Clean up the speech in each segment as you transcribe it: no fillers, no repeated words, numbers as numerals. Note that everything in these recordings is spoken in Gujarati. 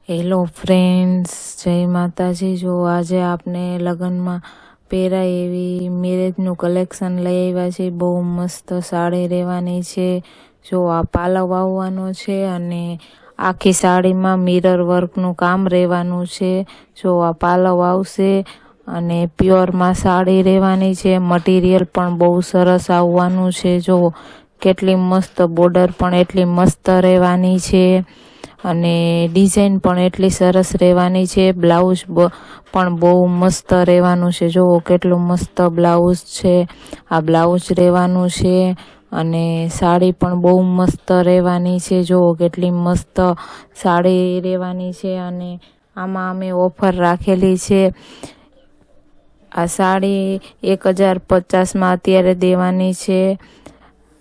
હેલો ફ્રેન્ડ્સ, જય માતાજી। જો આજે આપને લગ્નમાં પહેરાય એવી મેરેજનું કલેક્શન લઈ આવ્યા છે। બહુ મસ્ત સાડી રહેવાની છે। જો આ પાલવ આવવાનો છે અને આખી સાડીમાં મિરર વર્કનું કામ રહેવાનું છે। જો આ પાલવ આવશે અને પ્યોરમાં સાડી રહેવાની છે। મટીરિયલ પણ બહુ સરસ આવવાનું છે। જો કેટલી મસ્ત બોર્ડર પણ એટલી મસ્ત રહેવાની છે અને ડિઝાઇન પણ એટલી સરસ રહેવાની છે। બ્લાઉઝ પણ બહુ મસ્ત રહેવાનું છે। જુઓ કેટલું મસ્ત બ્લાઉઝ છે। આ બ્લાઉઝ રહેવાનું છે અને સાડી પણ બહુ મસ્ત રહેવાની છે। જુઓ કેટલી મસ્ત સાડી રહેવાની છે અને આમાં અમે ઓફર રાખેલી છે। આ સાડી 1050માં અત્યારે દેવાની છે।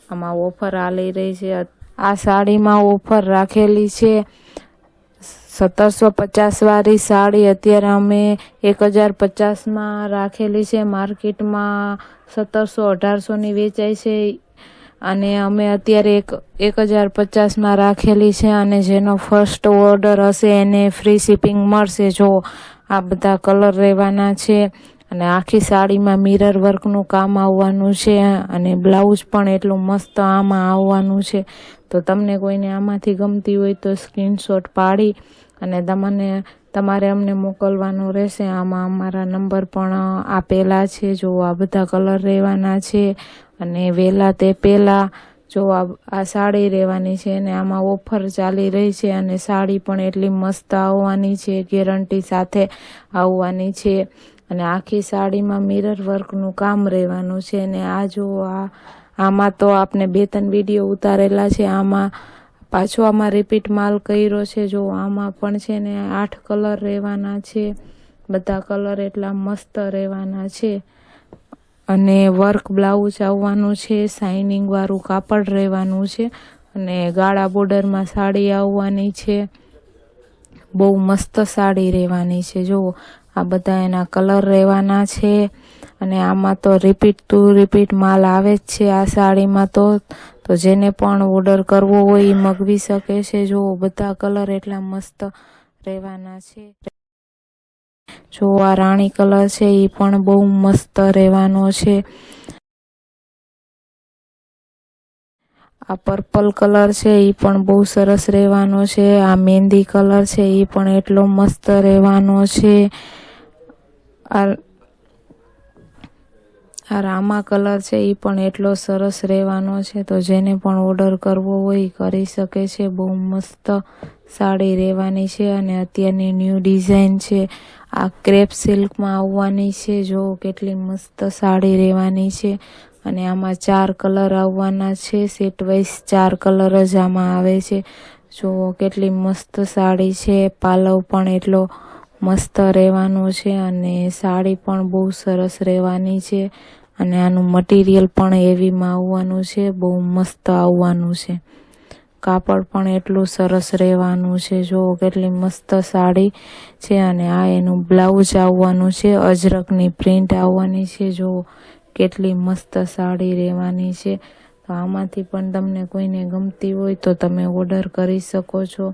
આમાં ઓફર આલી રહી છે। આ સાડીમાં ઓફર રાખેલી છે 1750 વાળી સાડી અત્યારે અમે 1050માં રાખેલી છે। માર્કેટમાં 1700-1800ની વેચાય છે અને અમે અત્યારે 1050માં રાખેલી છે અને જેનો ફર્સ્ટ ઓર્ડર હશે એને ફ્રી શિપિંગ મળશે। જો આ બધા કલર રહેવાના છે અને આખી સાડીમાં મિરર વર્કનું કામ આવવાનું છે અને બ્લાઉઝ પણ એટલું મસ્ત આમાં આવવાનું છે। તો તમને કોઈને આમાંથી ગમતી હોય તો સ્ક્રીનશોટ પાડી અને તમારે અમને મોકલવાનું રહેશે। આમાં અમારા નંબર પણ આપેલા છે। જો આ બધા કલર રહેવાના છે અને વહેલા તે પહેલાં જો આ સાડી રહેવાની છે અને આમાં ઓફર ચાલી રહી છે અને સાડી પણ એટલી મસ્ત આવવાની છે, ગેરંટી સાથે આવવાની છે અને આખી સાડીમાં મિરર વર્કનું કામ રહેવાનું છે। અને આ જો આમાં તો આપણે 2-3 વિડીયો ઉતારેલા છે। આમાં પાછો આમાં રિપીટ માલ કર્યો છે। જો આમાં પણ છે ને 8 કલર રહેવાના છે। બધા કલર એટલા મસ્ત રહેવાના છે અને વર્ક બ્લાઉઝ આવવાનું છે, શાઇનિંગ વાળું કાપડ રહેવાનું છે અને ગાળા બોર્ડરમાં સાડી આવવાની છે। બહુ મસ્ત સાડી રહેવાની છે। જુઓ આ બધા એના કલર રહેવાના છે અને આમાં તો રિપીટ માલ આવે જ છે આ સાડીમાં તો જેને પણ ઓર્ડર કરવો હોય એ મગવી શકે છે। જો બધા કલર એટલા મસ્ત રહેવાના છે। જો આ રાણી કલર છે એ પણ બહુ મસ્ત રહેવાનો છે। આ પર્પલ કલર છે એ પણ બહુ સરસ રહેવાનો છે। આ મહેંદી કલર છે એ પણ એટલો મસ્ત રહેવાનો છે। આ રામા કલર છે એ પણ એટલો સરસ રહેવાનો છે। તો જેને પણ ઓર્ડર કરવો હોય કરી શકે છે। બહુ મસ્ત સાડી રહેવાની છે અને અત્યારની ન્યૂ ડિઝાઇન છે। આ ક્રેપ સિલ્કમાં આવવાની છે। જો કેટલી મસ્ત સાડી રહેવાની છે અને આમાં 4 કલર આવવાના છે। સેટ વાઇઝ 4 કલર જ આમાં આવે છે। જો કેટલી મસ્ત સાડી છે। પાલવ પણ એટલો મસ્ત રહેવાનો છે અને સાડી પણ બહુ સરસ રહેવાની છે અને આનું મટીરિયલ પણ હેવીમાં આવવાનું છે। બહુ મસ્ત આવવાનું છે। કાપડ પણ એટલું સરસ રહેવાનું છે। જો કેટલી મસ્ત સાડી છે અને આ એનું બ્લાઉઝ આવવાનું છે। અજરકની પ્રિન્ટ આવવાની છે। જો કેટલી મસ્ત સાડી રહેવાની છે। તો આમાંથી પણ તમને કોઈને ગમતી હોય તો તમે ઓર્ડર કરી શકો છો।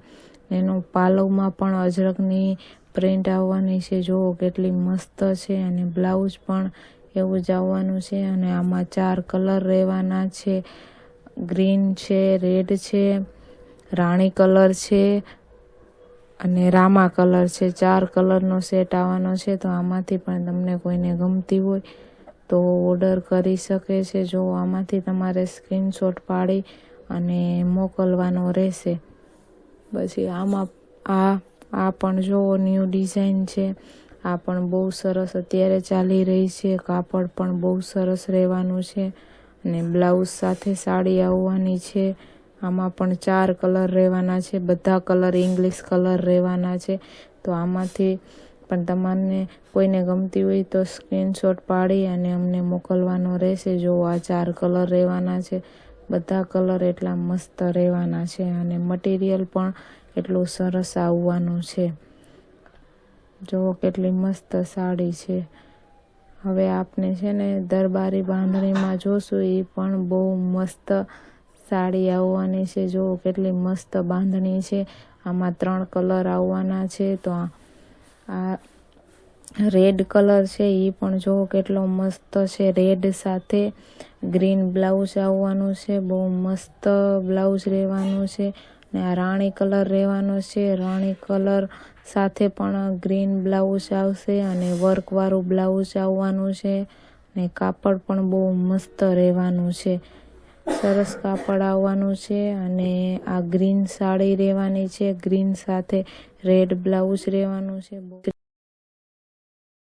એનો પાલવમાં પણ અજરકની પ્રિન્ટ આવવાની છે। જો કેટલી મસ્ત છે અને બ્લાઉઝ પણ એવું જ આવવાનું છે અને આમાં 4 કલર રહેવાના છે। ગ્રીન છે, રેડ છે, રાણી કલર છે અને રામા કલર છે। 4 કલરનો સેટ આવવાનો છે। તો આમાંથી પણ તમને કોઈને ગમતી હોય તો ઓર્ડર કરી શકે છે। જો આમાંથી તમારે સ્ક્રીનશોટ પાડી અને મોકલવાનો રહેશે। પછી આમાં આ પણ જો ન્યૂ ડિઝાઇન છે। આ પણ બહુ સરસ અત્યારે ચાલી રહી છે। કાપડ પણ બહુ સરસ રહેવાનું છે અને બ્લાઉઝ સાથે સાડી આવવાની છે। આમાં પણ 4 કલર રહેવાના છે। બધા કલર ઇંગ્લિશ કલર રહેવાના છે। તો આમાંથી પણ તમને કોઈને ગમતી હોય તો સ્ક્રીનશોટ પાડી અને અમને મોકલવાનો રહેશે। જો આ 4 કલર રહેવાના છે। બધા કલર એટલા મસ્ત રહેવાના છે અને મટીરિયલ પણ એટલું સરસ આવવાનું છે। જો કેટલી મસ્ત સાડી છે। હવે આપને છે ને દરબારી બાંધણીમાં જોશું એ પણ બહુ મસ્ત સાડી આવવાની છે. જુઓ કેટલી મસ્ત બાંધણી છે. આમાં 3 કલર આવવાના છે. તો આ રેડ કલર છે એ પણ જુઓ કેટલો મસ્ત છે. રેડ સાથે ગ્રીન બ્લાઉઝ આવવાનું છે. બહુ મસ્ત બ્લાઉઝ રહેવાનું છે. ને આ રાણી કલર રહેવાનો છે. રાણી કલર સાથે પણ ગ્રીન બ્લાઉઝ આવશે અને વર્કવાળું બ્લાઉઝ આવવાનું છે. ને કાપડ પણ બહુ મસ્ત રહેવાનું છે. સરસ કાપડ આવવાનું છે. અને આ ગ્રીન સાડી રહેવાની છે. ગ્રીન સાથે રેડ બ્લાઉઝ રહેવાનું છે.